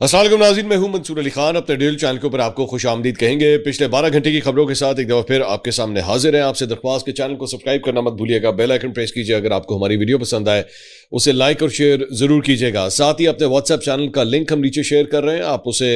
अस्सलाम वालेकुम नाज़रीन, मैं हूं मंसूर अली खान। अपने डेली चैनल के ऊपर आपको खुश आमदीद कहेंगे। पिछले 12 घंटे की खबरों के साथ एक दफ़ा फिर आपके सामने हाजिर हैं। आपसे दरख्वास्त के चैनल को सब्सक्राइब करना मत भूलिएगा, बेल आइकन प्रेस कीजिए। अगर आपको हमारी वीडियो पसंद आए उसे लाइक और शेयर ज़रूर कीजिएगा। साथ ही अपने व्हाट्सएप चैनल का लिंक हम नीचे शेयर कर रहे हैं, आप उसे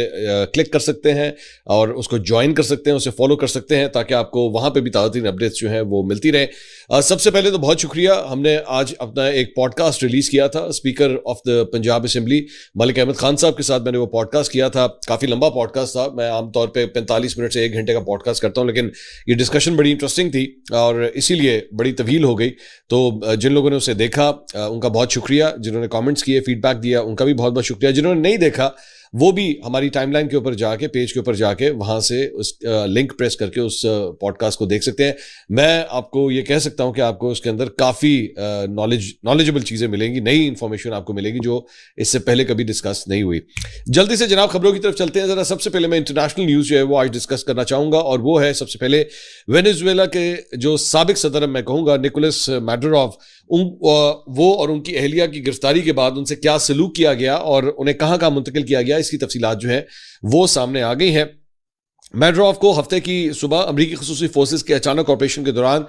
क्लिक कर सकते हैं और उसको ज्वाइन कर सकते हैं, उसे फॉलो कर सकते हैं ताकि आपको वहाँ पर भी ताज़ा तरीन अपडेट्स जो हैं वो मिलती रहें। सबसे पहले तो बहुत शुक्रिया, हमने आज अपना एक पॉडकास्ट रिलीज़ किया था speaker of the Punjab assembly Malik Ahmad Khan sahab के साथ। मैंने वो पॉडकास्ट किया था, काफी लंबा पॉडकास्ट था। मैं आमतौर पे 45 मिनट से 1 घंटे का पॉडकास्ट करता हूं, लेकिन ये डिस्कशन बड़ी इंटरेस्टिंग थी और इसीलिए बड़ी तवील हो गई। तो जिन लोगों ने उसे देखा उनका बहुत शुक्रिया, जिन्होंने कमेंट्स किए, फीडबैक दिया, उनका भी बहुत बहुत शुक्रिया। जिन्होंने नहीं देखा वो भी हमारी टाइमलाइन के ऊपर जाके, पेज के ऊपर जाके वहां से उस लिंक प्रेस करके उस पॉडकास्ट को देख सकते हैं। मैं आपको ये कह सकता हूं कि आपको उसके अंदर काफी नॉलेजेबल चीजें मिलेंगी, नई इंफॉर्मेशन आपको मिलेगी जो इससे पहले कभी डिस्कस नहीं हुई। जल्दी से जनाब खबरों की तरफ चलते हैं। जरा सबसे पहले मैं इंटरनेशनल न्यूज जो है वो आज डिस्कस करना चाहूंगा और वो है सबसे पहले वेनेजुएला के जो साबिक सदर मैं कहूंगा निकोलस मैडुरो, वो और उनकी अहलिया की गिरफ्तारी के बाद उनसे क्या सलूक किया गया और उन्हें कहां कहां मुंतकिल किया गया, इसकी तफसीलात जो है वो सामने आ गई हैं। मैडुरो को हफ्ते की सुबह अमरीकी खसूसी फोर्सेस के अचानक ऑपरेशन के दौरान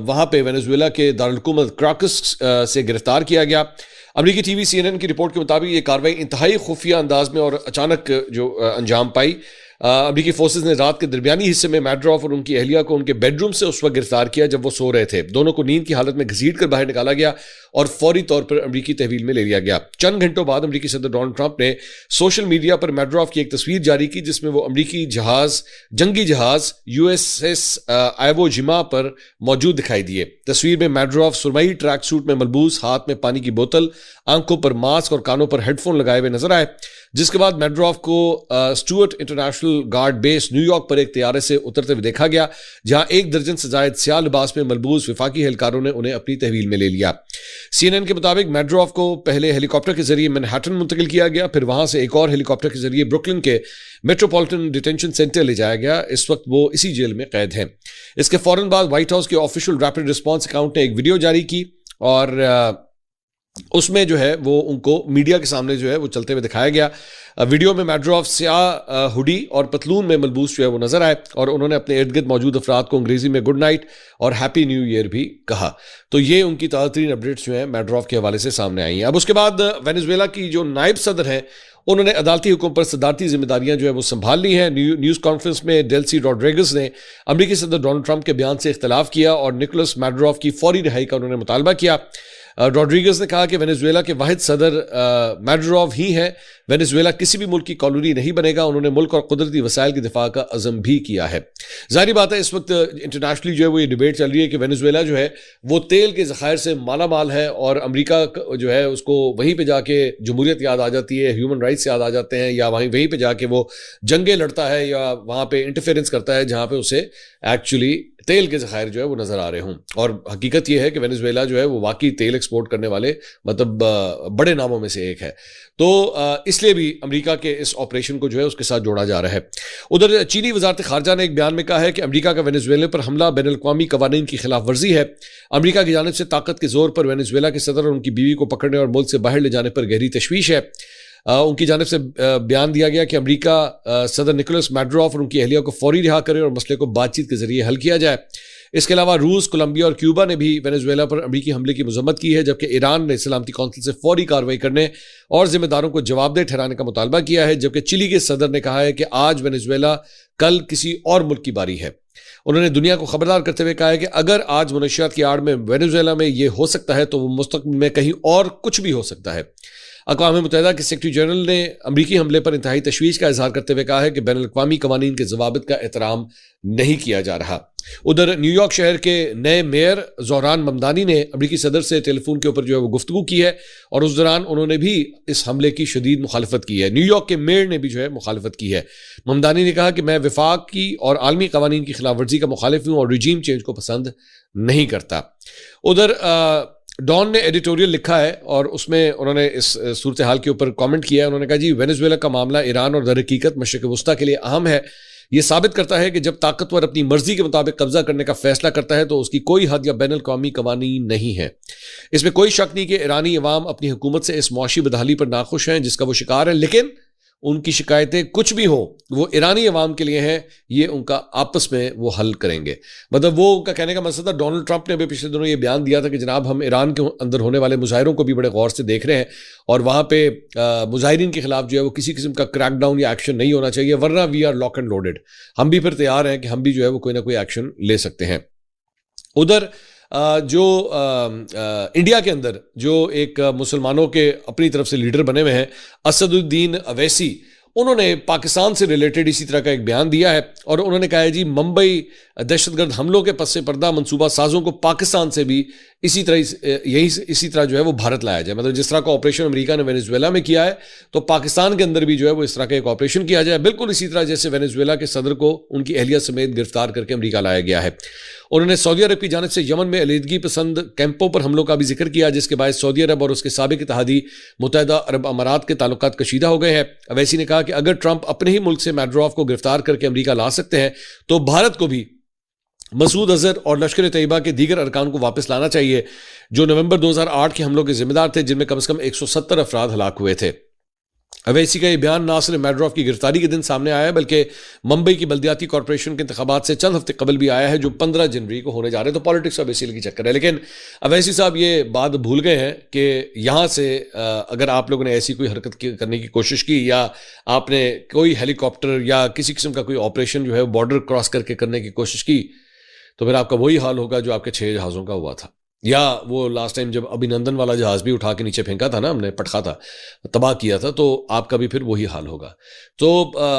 वहां पे वेनेजुएला के दारुल-हुकूमत क्राकस से गिरफ्तार किया गया। अमरीकी टीवी CNN की रिपोर्ट के मुताबिक ये कार्रवाई इंतहाई खुफिया अंदाज में और अचानक जो अंजाम पाई। अमरीकी फोर्सेस ने रात के दरमियानी हिस्से में मैडुरो और उनकी अहलिया को उनके बेडरूम से उस वक्त गिरफ्तार किया जब वो सो रहे थे। दोनों को नींद की हालत में घसीट कर बाहर निकाला गया और फौरी तौर पर अमरीकी तहवील में ले लिया गया। चंद घंटों बाद अमरीकी सदर डोनाल्ड ट्रंप ने सोशल मीडिया पर मैडुरो की एक तस्वीर जारी की जिसमें वो अमरीकी जंगी जहाज USS आइवो जिमा पर मौजूद दिखाई दिए। तस्वीर में मैडुरो सुरमई ट्रैक सूट में मलबूस, हाथ में पानी की बोतल, आंखों पर मास्क और कानों पर हेडफोन लगाए हुए नजर आए। जिसके बाद मैडुरो को Stuart international guard base New York पर एक तैयारे से उतरते हुए देखा गया, जहां 1 दर्जन से ज्यादा स्याह लिबास में मलबूस विफाकी एहलकारों ने उन्हें अपनी तहवील में ले लिया। CNN के मुताबिक मैडुरो को पहले हेलीकॉप्टर के जरिए मैनहट्टन मुंतकिल किया गया, फिर वहां से एक और हेलीकॉप्टर के जरिए ब्रुकलिन के मेट्रोपॉलिटन डिटेंशन सेंटर ले जाया गया। इस वक्त वो इसी जेल में कैद हैं। इसके फौरन बाद व्हाइट हाउस के ऑफिशियल रैपिड रिस्पॉन्स अकाउंट ने एक वीडियो जारी की और उसमें जो है वो उनको मीडिया के सामने जो है वो चलते हुए दिखाया गया। वीडियो में मैडुरो स्याह हुडी और पतलून में मलबूस जो है वो नजर आए और उन्होंने अपने इर्द गिर्द मौजूद अफराद को अंग्रेजी में गुड नाइट और हैप्पी न्यू ईयर भी कहा। तो ये उनकी ताज़ा तरीन अपडेट्स जो है मैडुरो के हवाले से सामने आई हैं। अब उसके बाद वेनेजुएला की जो नायब सदर हैं उन्होंने अदालती हुक्म पर सदारती जिम्मेदारियां जो है वो संभाल ली हैं। न्यूज कॉन्फ्रेंस में डेल्सी रॉड्रिगेज ने अमरीकी सदर डोनाल्ड ट्रंप के बयान से इख्तलाफ किया और निकोलस मैडुरो की फौरी रिहाई का उन्होंने मुतालबा किया। रॉड्रिगेज ने कहा कि वेनेजुएला के वाहिद सदर मैडुरो ही हैं। वेनेजुएला किसी भी मुल्क की कॉलोनी नहीं बनेगा। उन्होंने मुल्क और कुदरती वसाइल की दिफा का अज़म भी किया है। जाहिर बात है इस वक्त इंटरनेशनली जो है वो ये डिबेट चल रही है कि वेनेजुएला जो है वो तेल के ज़खायर से माला माल है और अमरीका जो है उसको वहीं पर जाके जमहूरियत याद आ जाती है, ह्यूमन राइट्स याद आ जाते हैं, या वहीं पर जाके वो जंगें लड़ता है या वहाँ पर इंटरफेरेंस करता है जहाँ पर उसे एक्चुअली तेल के ज़खायर जो है वो नजर आ रहे हों। और हकीकत यह है कि वेनेजुएला जो है वो वाकई तेल एक्सपोर्ट करने वाले मतलब बड़े नामों में से एक है। तो इसलिए भी अमेरिका के इस ऑपरेशन को जो है उसके साथ जोड़ा जा रहा है। उधर चीनी वजारत खारजा ने एक बयान में कहा है कि अमेरिका का वेनेजुएला पर हमला बैनुल अक़वामी कवानीन की खिलाफ वर्जी है। अमेरिका की जानिब से ताकत के जोर पर वेनेजुएला के सदर और उनकी बीवी को पकड़ने और मुल्क से बाहर ले जाने पर गहरी तशवीश है। उनकी जानिब से बयान दिया गया कि अमेरिका सदर निकोलस मैडुरो और उनकी अहलिया को फौरी रिहा करे और मसले को बातचीत के जरिए हल किया जाए। इसके अलावा रूस, कोलंबिया और क्यूबा ने भी वेनेजुएला पर अमेरिकी हमले की मजम्मत की है, जबकि ईरान ने सलामती कौंसिल से फौरी कार्रवाई करने और जिम्मेदारों को जवाबदेह ठहराने का मुतालबा किया है। जबकि चिली के सदर ने कहा है कि आज वेनेजुएला, कल किसी और मुल्क की बारी है। उन्होंने दुनिया को खबरदार करते हुए कहा है कि अगर आज मनशियात की आड़ में वेनेजुएला में यह हो सकता है तो वो मुस्तकबिल में कहीं और कुछ भी हो सकता है। अक़वाम मुत्तहिदा के सेक्रेटरी जनरल ने अमरीकी हमले पर इंतहाई तशवीश का इजहार करते हुए कहा है कि बैनुल अक़वामी कवानीन के ज़वाबित का एहतराम नहीं किया जा रहा। उधर न्यूयॉर्क शहर के नए मेयर ज़ोहरान ममदानी ने अमरीकी सदर से टेलीफोन के ऊपर जो है वो गुफ्तगू की है और उस दौरान उन्होंने भी इस हमले की शदीद मुखालफत की है। न्यूयॉर्क के मेयर ने भी जो है मुखालफत की है। ममदानी ने कहा कि मैं विफाक की और आलमी कवानीन की खिलाफ वर्जी का मुखालिफ हूँ और रिजीम चेंज को पसंद नहीं करता। उधर डॉन ने एडिटोरियल लिखा है और उसमें उन्होंने इस सूरत हाल के ऊपर कमेंट किया है। उन्होंने कहा जी, वेनेजुएला का मामला ईरान और दर हकीकत मशरिक़ वस्ता के लिए अहम है। यह साबित करता है कि जब ताकतवर अपनी मर्जी के मुताबिक कब्जा करने का फैसला करता है तो उसकी कोई हद या बैनुल अक़वामी कवानीन नहीं है। इसमें कोई शक नहीं कि ईरानी अवाम अपनी हुकूमत से इस मुआशी बदहाली पर नाखुश हैं जिसका वो शिकार है, लेकिन उनकी शिकायतें कुछ भी हो वो ईरानी अवाम के लिए हैं, ये उनका आपस में वो हल करेंगे। मतलब वो उनका कहने का मकसद था। डोनाल्ड ट्रंप ने अभी पिछले दिनों ये बयान दिया था कि जनाब हम ईरान के अंदर होने वाले मुजाहिरों को भी बड़े गौर से देख रहे हैं और वहाँ पे मुजाहिरीन के खिलाफ जो है वो किसी किस्म का क्रैकडाउन या एक्शन नहीं होना चाहिए, वरना we are lock and loaded. हम भी फिर तैयार हैं कि हम भी जो है वो कोई ना कोई एक्शन ले सकते हैं। उधर जो इंडिया के अंदर जो एक मुसलमानों के अपनी तरफ से लीडर बने हुए हैं असदुद्दीन अवैसी, उन्होंने पाकिस्तान से रिलेटेड इसी तरह का एक बयान दिया है और उन्होंने कहा है जी मुंबई दहशतगर्द हमलों के पस पर्दा मंसूबा साजों को पाकिस्तान से भी इसी तरह जो है वो भारत लाया जाए। मतलब जिस तरह का ऑपरेशन अमेरिका ने वेनेजुएला में किया है तो पाकिस्तान के अंदर भी जो है वो इस तरह का एक ऑपरेशन किया जाए, बिल्कुल इसी तरह जैसे वेनेजुएला के सदर को उनकी अहलिया समेत गिरफ्तार करके अमेरिका लाया गया है। उन्होंने सऊदी अरब की जानिब से यमन में अलीदगी पसंद कैंपों पर हमलों का भी जिक्र किया, जिसके बाद सऊदी अरब और उसके साबिक इत्तेहादी मुत्तहिदा अरब अमारात के ताल्लुकात कशीदा हो गए हैं। अवैसी ने कहा कि अगर ट्रंप अपने ही मुल्क से मैड्रोफ को गिरफ्तार करके अमेरिका ला सकते हैं तो भारत को भी मसूद अजहर और लश्कर तैयबा के दीगर अरकान को वापस लाना चाहिए जो नवंबर 2008 के हमलों के जिम्मेदार थे, जिनमें कम से कम 170 अफराद हलाक हुए थे। अवैसी का यह बयान ना सिर्फ मैड्रोफ की गिरफ्तारी के दिन सामने आया है बल्कि मुंबई की बल्दियाती कॉर्पोरेशन के इंतखाबात से चंद हफ्ते कबल भी आया है जो 15 जनवरी को होने जा रहे हैं। तो पॉलिटिक्स अब इसीलिए की चक्कर है। लेकिन अवैसी साहब ये बात भूल गए हैं कि यहाँ से अगर आप लोगों ने ऐसी कोई हरकत करने की कोशिश की या आपने कोई हेलीकॉप्टर या किसी किस्म का कोई ऑपरेशन जो है बॉर्डर क्रॉस करके करने की कोशिश की तो फिर आपका वही हाल होगा जो आपके 6 जहाज़ों का हुआ था, या वो लास्ट टाइम जब अभिनंदन वाला जहाज भी उठा के नीचे फेंका था ना, हमने पटखा था, तबाह किया था, तो आपका भी फिर वही हाल होगा। तो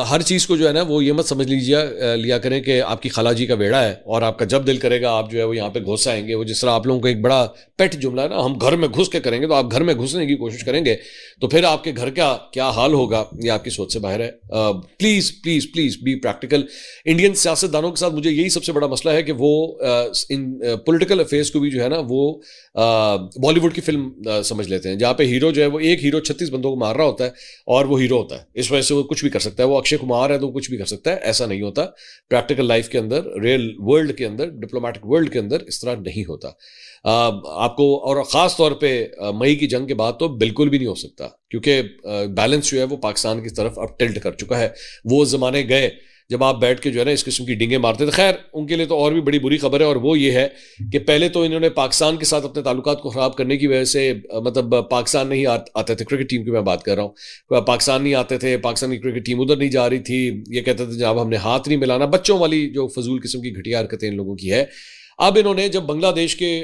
हर चीज़ को जो है ना वो ये मत समझ लिया करें कि आपकी खालाजी का बेड़ा है और आपका जब दिल करेगा आप जो है वो यहाँ पे घुस आएंगे। वो जिस तरह आप लोगों को एक बड़ा पेट जुमला है ना, हम घर में घुस के करेंगे, तो आप घर में घुसने की कोशिश करेंगे तो फिर आपके घर का क्या हाल होगा ये आपकी सोच से बाहर है। Please please please be practical. Indian सियासतदानों के साथ मुझे यही सबसे बड़ा मसला है कि वो इन पॉलिटिकल अफेयर्स को भी जो है ना वो बॉलीवुड की फिल्म समझ लेते हैं, जहाँ पे हीरो जो है वो एक हीरो 36 बंदों को मार रहा होता है और वो हीरो होता है, इस वजह से वो कुछ भी कर सकता है। वो अक्षय कुमार है तो कुछ भी कर सकता है, ऐसा नहीं होता। प्रैक्टिकल लाइफ के अंदर, रियल वर्ल्ड के अंदर, डिप्लोमेटिक वर्ल्ड के अंदर इस तरह नहीं होता। आपको और ख़ास तौर पे मई की जंग के बाद तो बिल्कुल भी नहीं हो सकता, क्योंकि बैलेंस जो है वो पाकिस्तान की तरफ अब टिल्ट कर चुका है। वो ज़माने गए जब आप बैठ के जो है ना इस किस्म की डिंगे मारते थे। खैर उनके लिए तो और भी बड़ी बुरी खबर है, और वो ये है कि पहले तो इन्होंने पाकिस्तान के साथ अपने ताल्लुकात को ख़राब करने की वजह से, मतलब पाकिस्तान नहीं आते थे, क्रिकेट टीम की मैं बात कर रहा हूँ, पाकिस्तान नहीं आते थे, पाकिस्तान की क्रिकेट टीम उधर नहीं जा रही थी, ये कहते थे जनाब हमने हाथ नहीं मिलाना, बच्चों वाली जो फजूल किस्म की घटिया हरकतें इन लोगों की है। अब इन्होंने जब बांग्लादेश के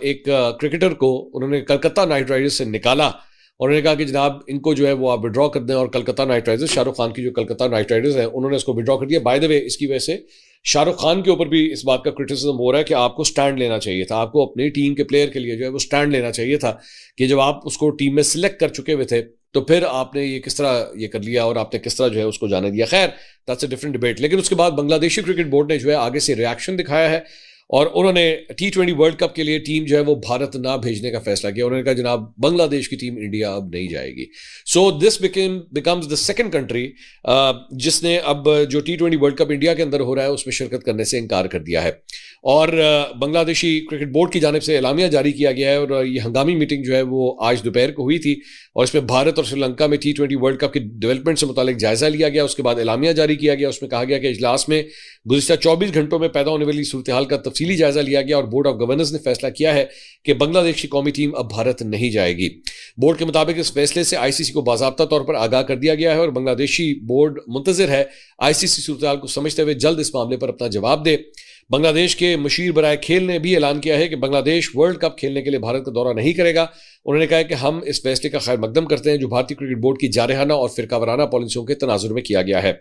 एक क्रिकेटर को उन्होंने कलकत्ता नाइट राइडर्स से निकाला और उन्होंने कहा कि जनाब इनको जो है वो आप विड्रॉ कर दें, और कलकत्ता नाइट राइडर्स, शाहरुख खान की जो कलकत्ता नाइट राइडर्स है उन्होंने इसको विड्रॉ कर दिया। बाय द वे इसकी वजह से शाहरुख खान के ऊपर भी इस बात का क्रिटिसिज्म हो रहा है कि आपको स्टैंड लेना चाहिए था, आपको अपनी टीम के प्लेयर के लिए जो है वो स्टैंड लेना चाहिए था कि जब आप उसको टीम में सिलेक्ट कर चुके हुए थे तो फिर आपने ये किस तरह ये कर लिया और आपने किस तरह जो है उसको जाने दिया। खैर दैट्स अ डिफरेंट डिबेट। लेकिन उसके बाद बांग्लादेशी क्रिकेट बोर्ड ने जो है आगे से रिएक्शन दिखाया है और उन्होंने T20 वर्ल्ड कप के लिए टीम जो है वो भारत ना भेजने का फैसला किया। उन्होंने कहा जनाब बांग्लादेश की टीम इंडिया अब नहीं जाएगी। So this becomes the second country जिसने अब जो T20 वर्ल्ड कप इंडिया के अंदर हो रहा है उसमें शिरकत करने से इनकार कर दिया है। और बांग्लादेशी क्रिकेट बोर्ड की जानिब से एलामिया जारी किया गया है, और ये हंगामी मीटिंग जो है वो आज दोपहर को हुई थी और इसमें भारत और श्रीलंका में T20 वर्ल्ड कप की डेवलपमेंट से मुतालिक जायजा लिया गया। उसके बाद एलामिया जारी किया गया, उसमें कहा गया कि इजलास में गुज़िश्ता 24 घंटों में पैदा होने वाली सूरत हाल का तफसीली जायजा लिया गया और बोर्ड ऑफ गवर्नर्स ने फैसला किया है कि बांग्लादेश की कौमी टीम अब भारत नहीं जाएगी। बोर्ड के मुताबिक इस फैसले से ICC को बाज़ाब्ता तौर पर आगाह कर दिया गया है और बांग्लादेशी बोर्ड मुंतज़िर है ICC सूरत हाल को समझते हुए जल्द इस मामले पर अपना जवाब दे। बांग्लादेश के मुशीर बराए खेल ने भी ऐलान किया है कि बांग्लादेश वर्ल्ड कप खेलने के लिए भारत का दौरा नहीं करेगा। उन्होंने कहा कि हम इस फैसले का खैर मकदम करते हैं जो भारतीय क्रिकेट बोर्ड की जारहाना और फिरकावाराना पॉलिसियों के तनाजुर में किया गया है।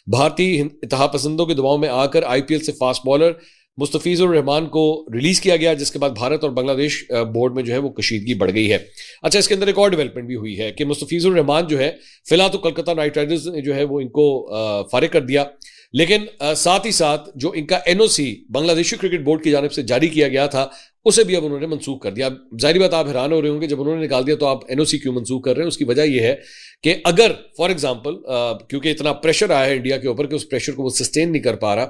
भारतीय इत्तेहा पसंदों के दबाव में आकर IPL से फास्ट बॉलर मुस्तफिजुर रहमान को रिलीज किया गया, जिसके बाद भारत और बांग्लादेश बोर्ड में जो है वो कशीदगी बढ़ गई है। अच्छा, इसके अंदर एक और डेवलपमेंट भी हुई है कि मुस्तफिजुर रहमान जो है फिलहाल तो कलकत्ता नाइट राइडर्स ने जो है वो इनको फारिग कर दिया, लेकिन साथ ही साथ जो इनका NOC बांग्लादेशी क्रिकेट बोर्ड की जानिब से जारी किया गया था उसे भी अब उन्होंने मंसूख कर दिया। जाहिर बात आप हैरान हो रहे होंगे जब उन्होंने निकाल दिया तो आप NOC क्यों मंसूख कर रहे हैं। उसकी वजह यह है कि अगर फॉर एग्जांपल क्योंकि इतना प्रेशर आया है इंडिया के ऊपर कि उस प्रेशर को वो सस्टेन नहीं कर पा रहा,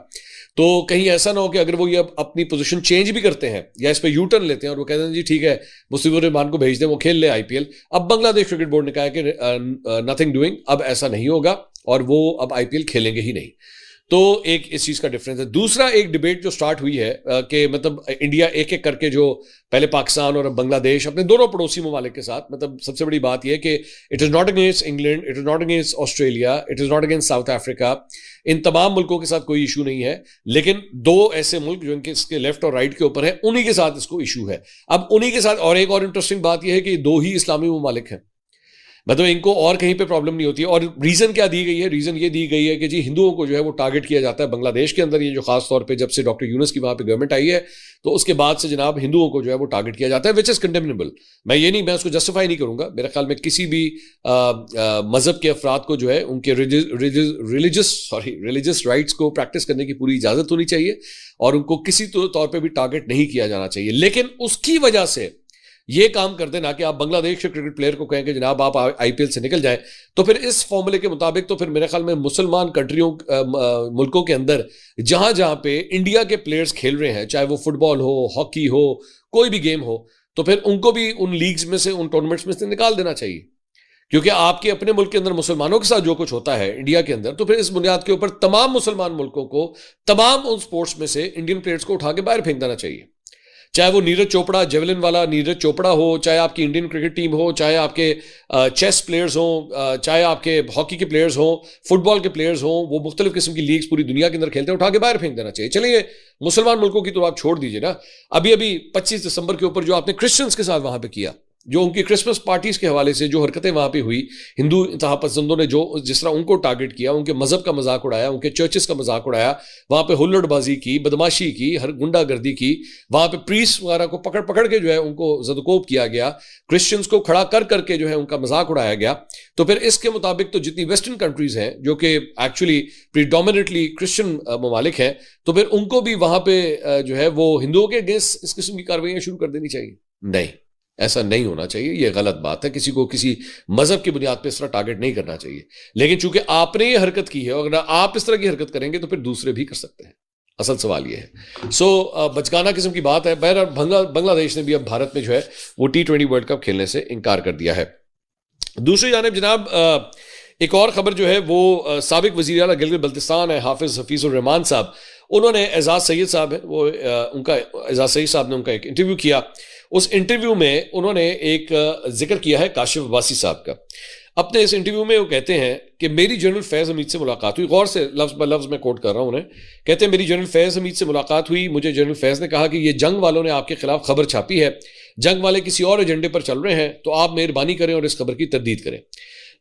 तो कहीं ऐसा ना हो कि अगर वो ये अपनी पोजीशन चेंज भी करते हैं या इस पे यू टर्न लेते हैं और वो कहते हैं जी ठीक है मुस्तफिजुर रहमान को भेज दें, वो खेल ले आईपीएल। अब बांग्लादेश क्रिकेट बोर्ड ने कहा है कि नथिंग डूइंग, अब ऐसा नहीं होगा और वो अब आईपीएल खेलेंगे ही नहीं। तो एक इस चीज का डिफरेंस है। दूसरा एक डिबेट जो स्टार्ट हुई है कि मतलब इंडिया एक एक करके जो पहले पाकिस्तान और अब बांग्लादेश अपने दोनों पड़ोसी ममालिक के साथ, मतलब सबसे बड़ी बात यह कि it is not against England, it is not against Australia, it is not against South Africa. इन तमाम मुल्कों के साथ कोई इशू नहीं है, लेकिन दो ऐसे मुल्क जो इनके इसके लेफ्ट और राइट के ऊपर है, उन्हीं के साथ इसको इशू है। अब उन्हीं के साथ और एक और इंटरेस्टिंग बात यह है कि दो ही इस्लामी ममालिक हैं, मतलब इनको और कहीं पे प्रॉब्लम नहीं होती है। और रीजन क्या दी गई है? रीजन ये दी गई है कि जी हिंदुओं को जो है वो टारगेट किया जाता है बांग्लादेश के अंदर, ये जो खास तौर पे जब से डॉक्टर यूनुस की वहां पे गवर्नमेंट आई है तो उसके बाद से जनाब हिंदुओं को जो है वो टारगेट किया जाता है, विच इज कंडेमनेबल। मैं उसको जस्टिफाई नहीं करूंगा। मेरे ख्याल में किसी भी मजहब के अफराद को जो है उनके रिलीजियस राइट्स को प्रैक्टिस करने की पूरी इजाजत होनी चाहिए और उनको किसी तौर पर भी टारगेट नहीं किया जाना चाहिए। लेकिन उसकी वजह से ये काम कर देना कि आप बांग्लादेश के क्रिकेट प्लेयर को कहें कि जनाब आप आईपीएल से निकल जाएं, तो फिर इस फॉर्मूले के मुताबिक तो फिर मेरे ख्याल में मुसलमान कंट्रियों मुल्कों के अंदर जहां जहां पे इंडिया के प्लेयर्स खेल रहे हैं, चाहे वो फुटबॉल हो, हॉकी हो, कोई भी गेम हो, तो फिर उनको भी उन लीग्स में से, उन टूर्नामेंट्स में से निकाल देना चाहिए। क्योंकि आपके अपने मुल्क के अंदर मुसलमानों के साथ जो कुछ होता है इंडिया के अंदर, तो फिर इस बुनियाद के ऊपर तमाम मुसलमान मुल्कों को तमाम उन स्पोर्ट्स में से इंडियन प्लेयर्स को उठा के बाहर फेंक देना चाहिए। चाहे वो नीरज चोपड़ा, जेवलिन वाला नीरज चोपड़ा हो, चाहे आपकी इंडियन क्रिकेट टीम हो, चाहे आपके चेस प्लेयर्स हो, चाहे आपके हॉकी के प्लेयर्स हो, फुटबॉल के प्लेयर्स हो, वो मुख्तलिफ किस्म की लीग्स पूरी दुनिया के अंदर खेलते हैं, उठा के बाहर फेंक देना चाहिए। चलिए मुसलमान मुल्कों की तो आप छोड़ दीजिए ना, अभी अभी 25 दिसंबर के ऊपर जो आपने क्रिश्चियंस के साथ वहां पे किया, जो उनकी क्रिसमस पार्टीज के हवाले से जो हरकतें वहां पे हुई, हिंदू इंतहा पसंदों ने जो जिस तरह उनको टारगेट किया, उनके मजहब का मजाक उड़ाया, उनके चर्चेस का मजाक उड़ाया, वहां पे हुल्लड़बाजी की, बदमाशी की, हर गुंडागर्दी की, वहां पे प्रीस्ट वगैरह को पकड़ पकड़ के जो है उनको जदकोब किया गया, क्रिश्चियंस को खड़ा कर करके जो है उनका मजाक उड़ाया गया। तो फिर इसके मुताबिक तो जितनी वेस्टर्न कंट्रीज हैं जो कि एक्चुअली प्रीडोमिनेटली क्रिश्चियन ममालिक हैं, तो फिर उनको भी वहां पे जो है वो हिंदुओं के अगेंस्ट इस किस्म की कार्रवाइयां शुरू कर देनी चाहिए। नहीं, ऐसा नहीं होना चाहिए, यह गलत बात है। किसी को किसी मजहब की बुनियाद पर इस तरह टारगेट नहीं करना चाहिए। लेकिन चूंकि आपने ये हरकत की है, अगर आप इस तरह की हरकत करेंगे तो फिर दूसरे भी कर सकते हैं। असल सवाल यह है। बचकाना किस्म की बात है। बहरहाल बांग्लादेश ने भी अब भारत में जो है वो T20 वर्ल्ड कप खेलने से इनकार कर दिया है। दूसरी जानिब जनाब एक और खबर जो है वो साबिक वज़ीर आला गिलगित बल्तिस्तान है हाफिज हफीजुर रहमान साहब, उन्होंने एजाज सैयद साहब है वो उनका एजाज सैयद साहब ने उनका एक इंटरव्यू किया। उस इंटरव्यू में उन्होंने एक जिक्र किया है काशिफ अब्बासी साहब का। अपने इस इंटरव्यू में वो कहते हैं कि मेरी जनरल फैज़ हमीद से मुलाकात हुई। गौर से लफ्ज़ ब लफ्ज़ में कोट कर रहा हूं उन्हें। कहते हैं मेरी जनरल फैज़ हमीद से मुलाकात हुई, मुझे जनरल फैज़ ने कहा कि ये जंग वालों ने आपके खिलाफ खबर छापी है, जंग वाले किसी और एजेंडे पर चल रहे हैं, तो आप मेहरबानी करें और इस खबर की तरदीद करें।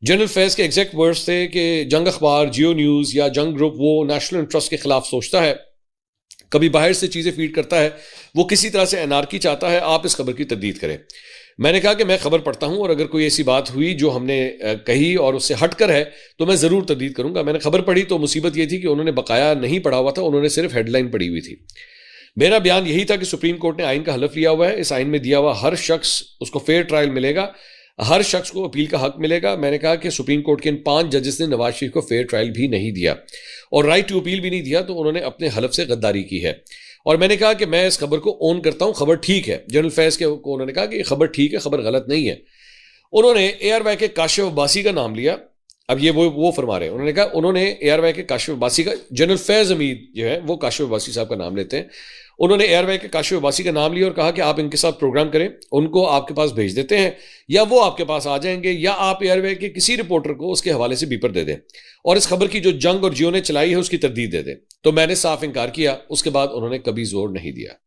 जनरल फैज़ के एग्जैक्ट वर्ड्स थे कि जंग अखबार, जियो न्यूज़ या जंग ग्रुप वो नेशनल इंटरेस्ट के खिलाफ सोचता है, कभी बाहर से चीज़ें फीड करता है, वो किसी तरह से एनार्की चाहता है, आप इस खबर की तरदीद करें। मैंने कहा कि मैं खबर पढ़ता हूं और अगर कोई ऐसी बात हुई जो हमने कही और उससे हटकर है तो मैं ज़रूर तरदीद करूंगा। मैंने खबर पढ़ी तो मुसीबत यह थी कि उन्होंने बकाया नहीं पढ़ा हुआ था, उन्होंने सिर्फ हेडलाइन पढ़ी हुई थी। मेरा बयान यही था कि सुप्रीम कोर्ट ने आइन का हलफ लिया हुआ है, इस आइन में दिया हुआ हर शख्स उसको फेयर ट्रायल मिलेगा, हर शख्स को अपील का हक मिलेगा। मैंने कहा कि सुप्रीम कोर्ट के इन 5 जजेस ने नवाज शरीफ को फेयर ट्रायल भी नहीं दिया और राइट टू अपील भी नहीं दिया, तो उन्होंने अपने हलफ से गद्दारी की है। और मैंने कहा कि मैं इस खबर को ओन करता हूं, खबर ठीक है। जनरल फैज़ के को उन्होंने कहा कि ये खबर ठीक है, खबर गलत नहीं है। उन्होंने ARY के काशिफ अब्बासी का नाम लिया। अब ये वो फरमा रहे हैं, उन्होंने कहा उन्होंने ARY के काशिफ अब्बासी का, जनरल फैज़ हमीद जो है वो काशिफ अब्बासी साहब का नाम लेते हैं, उन्होंने ARY के काशिफ अब्बासी का नाम लिया और कहा कि आप इनके साथ प्रोग्राम करें, उनको आपके पास भेज देते हैं या वो आपके पास आ जाएंगे या आप ARY के किसी रिपोर्टर को उसके हवाले से बीपर दे दें और इस खबर की जो जंग और जियो ने चलाई है उसकी तरदीद दे दें। तो मैंने साफ इनकार किया। उसके बाद उन्होंने कभी जोर नहीं दिया।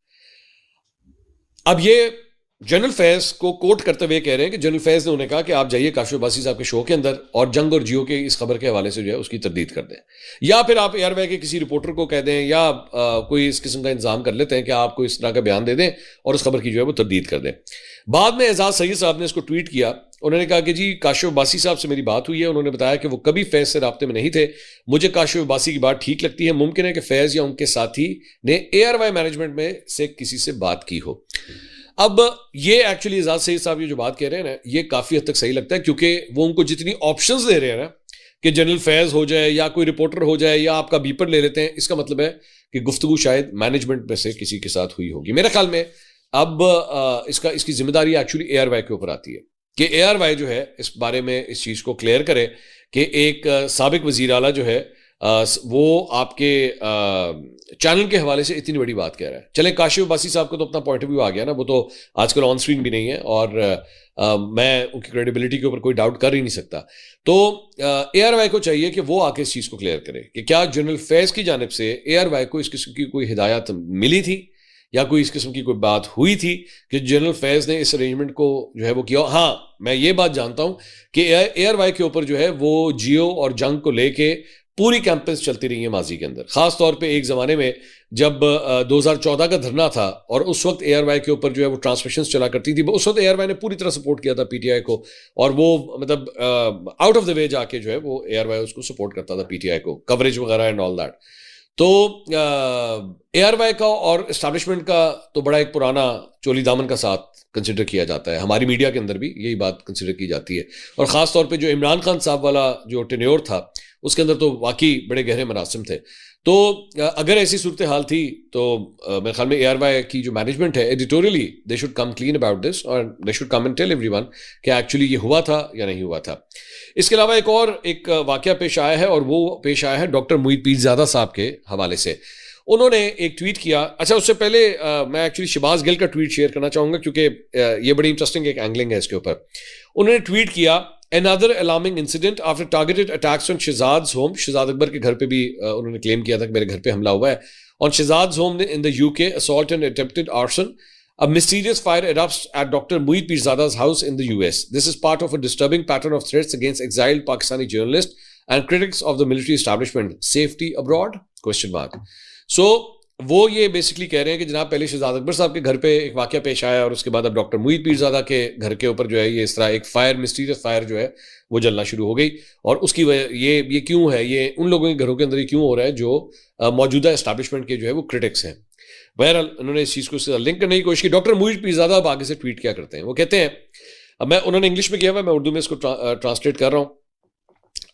अब ये जनरल फैज़ को कोट करते हुए कह रहे हैं कि जनरल फैज़ ने उन्हें कहा कि आप जाइए काशिफ अब्बासी साहब के शो के अंदर और जंग और जियो के इस खबर के हवाले से जो है उसकी तरदीद कर दें, या फिर आप ARY के किसी रिपोर्टर को कह दें या कोई इस किस्म का इंतजाम कर लेते हैं कि आपको इस तरह का बयान दे दें और उस खबर की जो है वो तरदीद कर दें। बाद में एजाज सैयद साहब ने इसको ट्वीट किया। उन्होंने कहा कि जी काशिफ अब्बासी साहब से मेरी बात हुई है, उन्होंने बताया कि वो कभी फैज़ से राब्ते में नहीं थे, मुझे काशिफ अब्बासी की बात ठीक लगती है, मुमकिन है कि फैज़ या उनके साथी ने ARY मैनेजमेंट में से किसी से बात की हो। अब ये एक्चुअली एजाज सैयद साहब ये जो बात कह रहे हैं ना, ये काफी हद तक सही लगता है, क्योंकि वो उनको जितनी ऑप्शंस दे रहे हैं ना कि जनरल फैज हो जाए या कोई रिपोर्टर हो जाए या आपका बीपर ले लेते हैं, इसका मतलब है कि गुफ्तगू शायद मैनेजमेंट में से किसी के साथ हुई होगी। मेरे ख्याल में अब इसकी जिम्मेदारी एक्चुअली ARY के ऊपर आती है कि ARY जो है इस बारे में इस चीज़ को क्लियर करे कि एक साबिक वजीर आला जो है वो आपके चैनल के हवाले से इतनी बड़ी बात कह रहा है। चले काशिफ अब्बासी साहब को तो अपना पॉइंट ऑफ व्यू आ गया ना, वो तो आजकल ऑन स्क्रीन भी नहीं है और मैं उनकी क्रेडिबिलिटी के ऊपर कोई डाउट कर ही नहीं सकता। तो ARY को चाहिए कि वो आके इस चीज़ को क्लियर करे कि क्या जनरल फैज की जानिब से ARY को इस किस्म की कोई हिदायत मिली थी या कोई इस किस्म की कोई बात हुई थी कि जनरल फैज ने इस अरेंजमेंट को जो है वो किया। हाँ, मैं ये बात जानता हूं कि ARY के ऊपर जो है वो जियो और जंग को लेके पूरी कैंपेन्स चलती रही है माजी के अंदर। खास तौर पे एक ज़माने में जब 2014 का धरना था और उस वक्त ARY के ऊपर जो है वो ट्रांसमिशंस चला करती थी, उस वक्त ARY ने पूरी तरह सपोर्ट किया था PTI को और वो मतलब आउट ऑफ द वे जाके जो है वो ARY उसको सपोर्ट करता था PTI को, कवरेज वगैरह एंड ऑल दैट। तो ARY का और इस्टेब्लिशमेंट का तो बड़ा एक पुराना चोली दामन का साथ कंसिडर किया जाता है। हमारी मीडिया के अंदर भी यही बात कंसिडर की जाती है और ख़ास तौर पे जो इमरान खान साहब वाला जो टेन्योर था उसके अंदर तो वाकई बड़े गहरे मरासिम थे। तो अगर ऐसी सूरत हाल थी तो मेरे ख्याल में ARY की जो मैनेजमेंट है editorially they should come clean about this और they should come and tell everyone कि एक्चुअली ये हुआ था या नहीं हुआ था। इसके अलावा एक वाकया पेश आया है और वो पेश आया है डॉक्टर मुईद पीरजादा साहब के हवाले से। उन्होंने एक ट्वीट किया। अच्छा, उससे पहले मैं एक्चुअली शहबाज गिल का ट्वीट शेयर करना चाहूंगा क्योंकि ये बड़ी इंटरेस्टिंग एक एंगलिंग है इसके ऊपर। उन्होंने ट्वीट किया, Another alarming incident after targeted attacks on Shehzad's home. Shahzad Akbar के घर पे भी उन्होंने क्लेम किया था कि मेरे घर पे हमला हुआ है। On Shehzad's home in the UK, assault and attempted arson. A mysterious fire erupts at Dr. Mueed Pirzada's house in the US. This is part of a disturbing pattern of threats against exiled Pakistani journalists and critics of the military establishment. Safety abroad? Question mark. So वो ये basically कह रहे हैं कि जनाब पहले शहजाद अकबर साहब के घर पे एक वाकया पेश आया और उसके बाद अब डॉक्टर मुईद पीरजादा के घर के ऊपर जो है ये इस तरह एक फायर, मिस्टीरियस फायर जो है वो जलना शुरू हो गई। और उसकी वजह ये क्यों है, ये उन लोगों के घरों के अंदर ये क्यों हो रहा है जो मौजूदा एस्टैब्लिशमेंट के जो है वो क्रिटिक्स हैं। बहरहाल उन्होंने इस चीज़ को लिंक करने की कोशिश की। डॉक्टर मुईद पीरजादा अब आगे से ट्वीट क्या करते हैं, वो कहते हैं, अब उन्होंने इंग्लिश में किया हुआ, मैं उर्दू में इसको ट्रांसलेट कर रहा हूँ।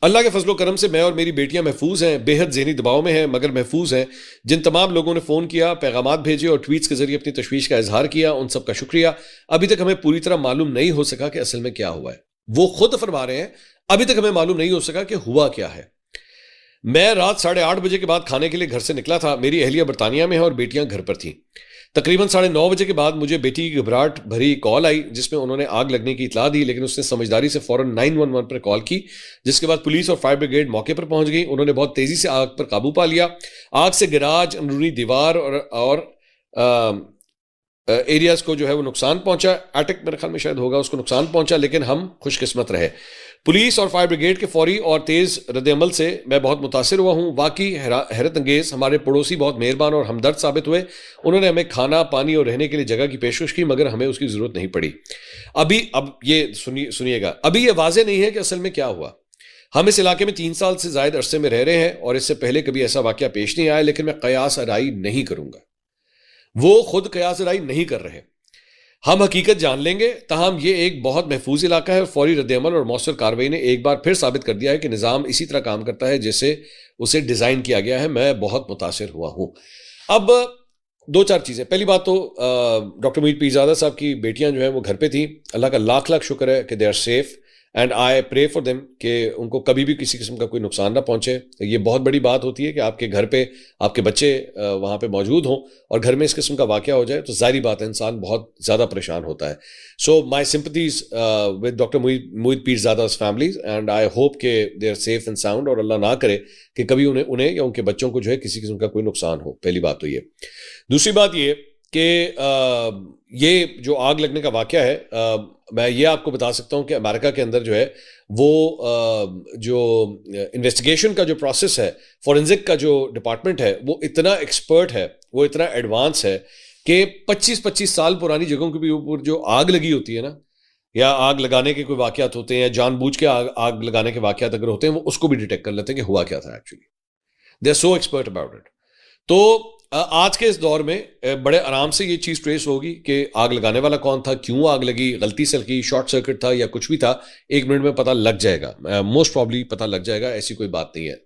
अल्लाह के फजलो करम से मैं और मेरी बेटियां महफूज हैं, बेहद ज़हनी दबाव में हैं मगर महफूज हैं। जिन तमाम लोगों ने फ़ोन किया, पैगामात भेजे और ट्वीट्स के जरिए अपनी तशवीश का इजहार किया, उन सब का शुक्रिया। अभी तक हमें पूरी तरह मालूम नहीं हो सका कि असल में क्या हुआ है। वो खुद फरमा रहे हैं अभी तक हमें मालूम नहीं हो सका कि हुआ क्या है। मैं रात 8:30 बजे के बाद खाने के लिए घर से निकला था। मेरी अहलिया बरतानिया में है और बेटियां घर पर थीं। तकरीबन 9:30 बजे के बाद मुझे बेटी की घबराहट भरी कॉल आई जिसमें उन्होंने आग लगने की इतला दी, लेकिन उसने समझदारी से फौरन 911 पर कॉल की, जिसके बाद पुलिस और फायर ब्रिगेड मौके पर पहुंच गई। उन्होंने बहुत तेजी से आग पर काबू पा लिया। आग से गैराज, अंदरूनी दीवार और एरियाज को जो है वो नुकसान पहुंचा। एटिक मेरे ख्याल में शायद होगा, उसको नुकसान पहुंचा, लेकिन हम खुशकिस्मत रहे। पुलिस और फायर ब्रिगेड के फौरी और तेज रद्दअमल से मैं बहुत मुतासिर हुआ हूँ। वाकई हैरत अंगेज, हमारे पड़ोसी बहुत मेहरबान और हमदर्द साबित हुए। उन्होंने हमें खाना, पानी और रहने के लिए जगह की पेशकश की, मगर हमें उसकी जरूरत नहीं पड़ी। अब ये सुनिएगा, अभी ये वाजे नहीं है कि असल में क्या हुआ। हम इस इलाके में 3 साल से ज्यादा अरसे में रह रहे हैं और इससे पहले कभी ऐसा वाकया पेश नहीं आया, लेकिन मैं कयास आराई नहीं करूंगा। वो खुद कयास आराई नहीं कर रहे। हम हकीकत जान लेंगे। ताहम ये एक बहुत महफूज इलाका है और फौरी रद्दअमल और मौसर कार्रवाई ने एक बार फिर साबित कर दिया है कि निज़ाम इसी तरह काम करता है जैसे उसे डिज़ाइन किया गया है। मैं बहुत मुतासिर हुआ हूँ। अब 2-4 चीज़ें। पहली बात तो डॉक्टर मुईद पीरजादा साहब की बेटियां जो हैं वो घर पे थी। अल्लाह का लाख लाख शुक्र है कि they are safe and I pray for them कि उनको कभी भी किसी किस्म का कोई नुकसान ना पहुंचे। ये बहुत बड़ी बात होती है कि आपके घर पे आपके बच्चे वहाँ पे मौजूद हों और घर में इस किस्म का वाकया हो जाए तो ज़ाहिर बात है इंसान बहुत ज़्यादा परेशान होता है। So my sympathies with doctor Mueed Pirzada's families and I hope के they are safe and sound और अल्लाह ना करे कि कभी उन्हें या उनके बच्चों को जो है किसी किस्म का कोई नुकसान हो। पहली बात तो ये। दूसरी बात ये कि ये जो आग लगने का वाकया है, मैं ये आपको बता सकता हूँ कि अमेरिका के अंदर जो है वो जो इन्वेस्टिगेशन का जो प्रोसेस है, फॉरेंसिक का जो डिपार्टमेंट है, वो इतना एक्सपर्ट है, वो इतना एडवांस है कि 25-25 साल पुरानी जगहों के ऊपर जो आग लगी होती है ना, या आग लगाने के कोई वाकयात होते हैं या जानबूझ के आग लगाने के वाकयात अगर होते हैं, वो उसको भी डिटेक्ट कर लेते हैं कि हुआ क्या था actually. They are so expert about it. तो आज के इस दौर में बड़े आराम से ये चीज ट्रेस होगी कि आग लगाने वाला कौन था, क्यों आग लगी, गलती से लगी, शॉर्ट सर्किट था या कुछ भी था, 1 मिनट में पता लग जाएगा, मोस्ट प्रॉब्ली पता लग जाएगा, ऐसी कोई बात नहीं है।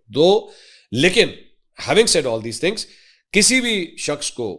लेकिन having said all these things, किसी भी शख्स को